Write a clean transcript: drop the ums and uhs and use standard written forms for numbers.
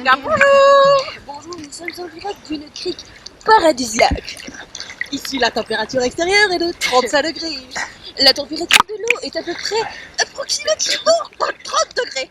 regarde, bonjour. Bonjour, nous sommes en direct d'une crique paradisiaque. Ici, la température extérieure est de 35 degrés. La température de l'eau est à peu près approximativement 30 degrés.